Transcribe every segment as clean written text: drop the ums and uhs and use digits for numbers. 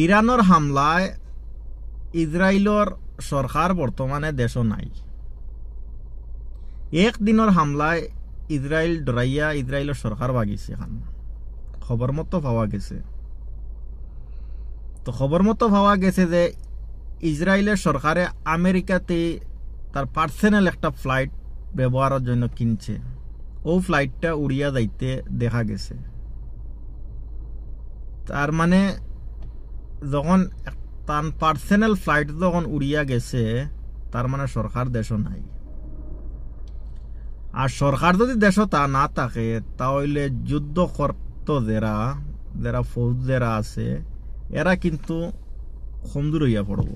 ইরানের হামলায় ইসরায়েলের সরকার বর্তমানে দেশও নাই। একদিনের হামলায় ইসরায়েল ডরাইয়া ইসরায়েলের সরকার ভাগিছে। এখন খবর মতো পাওয়া গেছে, তো খবর মতো পাওয়া গেছে যে ইসরায়েলের সরকারে আমেরিকাতে তার পার্সোনাল একটা ফ্লাইট ব্যবহারের জন্য কিনছে। ও ফ্লাইটটা উড়িয়া যাইতে দেখা গেছে। তার মানে যখন তার পার্সোনাল ফ্লাইট যখন উড়িয়া গেছে, তার মানে সরকার দেশও নাই। আর সরকার যদি দেশও তা না থাকে, তাহলে যুদ্ধ করত যারা ফৌজ যারা আছে, এরা কিন্তু কমজোর হইয়া পড়ব।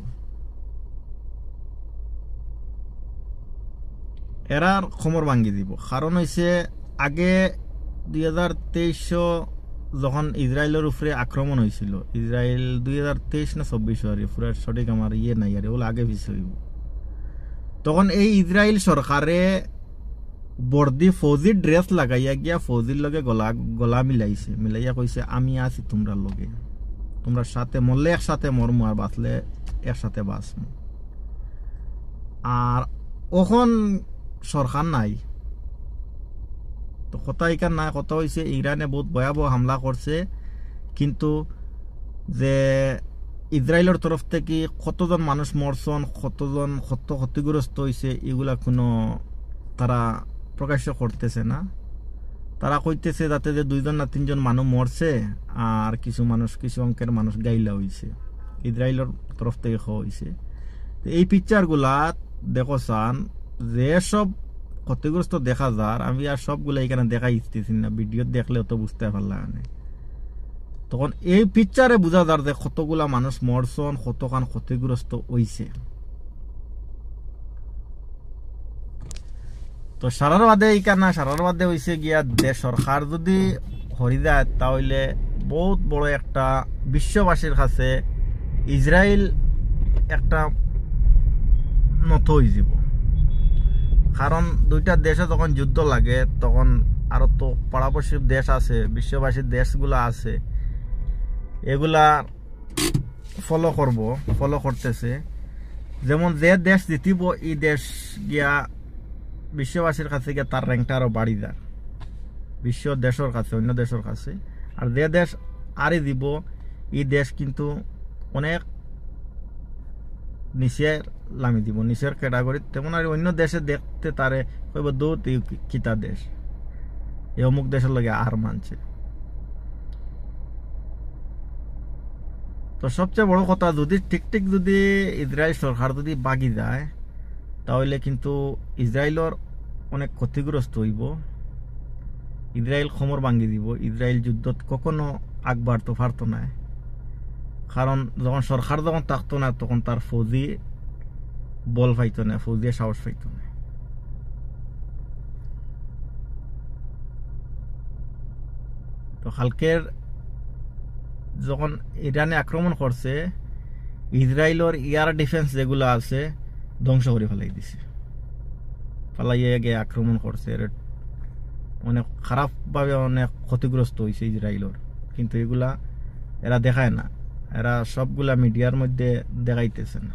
এরার খবর ভাঙ্গি দিব। কারণ হইছে আগে 2023 যখন ইসরায়েলের উপরে আক্রমণ হয়েছিল, ইসরায়েল 2023 না 24 পুরো সঠিক আমার নাই আর ওগুলো আগে পিছিয়ে হইব। তখন এই ইসরায়েল সরকারে বর্দি ফৌজি ড্রেস লাগাইয়া গিয়া ফৌজির লগে গলা মিলাইয়া কইছে আমি আছি তোমরা লগে, তোমরা সাথে মরলে একসাথে মরমু, আর বাঁচলে একসাথে বাঁচমু। আর ওখন সরকার নাই, তো কথা এখান নাই। কথা হয়েছে ইরানে বহুত ভয়াবহ হামলা করছে, কিন্তু যে ইসরায়েলের তরফ থেকে কতজন মানুষ মরছন, কতজন ক্ষতিগ্রস্ত হয়েছে, এগুলা কোনো তারা প্রকাশ্য করতেছে না। তারা কইতেছে যাতে যে 2জন না 3জন মানুষ মরছে, আর কিছু অঙ্কের মানুষ গাইলা হয়েছে, ইসরায়েলের তরফ থেকে হয়েছে। এই পিকচারগুলা দেখো চান, যে সব ক্ষতিগ্রস্ত দেখা যার, আমি আর সবগুলা এখানে দেখাই ইচ্ছেছি না, ভিডিও দেখলে তো বুঝতে পারলাম না। তখন এই পিকচারে বোঝা যার যে কতগুলা মানুষ মরছন, কতখান ক্ষতিগ্রস্ত হইছে। তো সারার বাদে হইছে গিয়া দেশ সরকার যদি হরি যায়, তাহলে বহুত বড় একটা বিশ্ববাসীর কাছে ইসরায়েল একটা নত হয়ে যাব। কারণ দুইটা দেশে যখন যুদ্ধ লাগে, তখন আরো তো পাড়াপড়শি দেশ আছে, বিশ্ববাসীর দেশগুলা আছে, এগুলা ফলো করতেছে। যেমন যে দেশ জিতিব, এই দেশ গিয়া বিশ্ববাসীর কাছে গিয়া তার র্যাঙ্কটা আরো বাড়ি যায় বিশ্ব দেশের কাছে, অন্য দেশের কাছে। আর যে দেশ আরে দিব, এই দেশ কিন্তু অনেক নিচের লামি দিব, নিচের ক্যাটাগরি। তেমন আর অন্য দেশে দেখতে তারে কইব দৌড় কিতা দেশ, এই অমুক দেশের লগে আর মানছে। তো সবচেয়ে বড় কথা, যদি ঠিক যদি ইসরায়েল সরকার যদি বাগি যায়, তাহলে কিন্তু ইসরায়েলের অনেক ক্ষতিগ্রস্ত হইব। ইসরায়েল খমর ভাঙ্গি দিব, ইসরায়েল যুদ্ধত কখনো আগ বাড়তে পারতো না। কারণ যখন সরকার যখন থাকতো না, তখন তার ফৌজি বল পাইতো না, ফৌজি সাহস পাইতো না। তো কালকের যখন ইরানে আক্রমণ করছে, ইসরায়েলের এয়ার ডিফেন্স যেগুলো আছে ধ্বংস করে ফালাইয়া গিয়ে আক্রমণ করছে। অনেক খারাপভাবে অনেক ক্ষতিগ্রস্ত হয়েছে ইসরায়েলের, কিন্তু এগুলা এরা দেখায় না, এরা সবগুলা মিডিয়ার মধ্যে দেখাইতেছে না।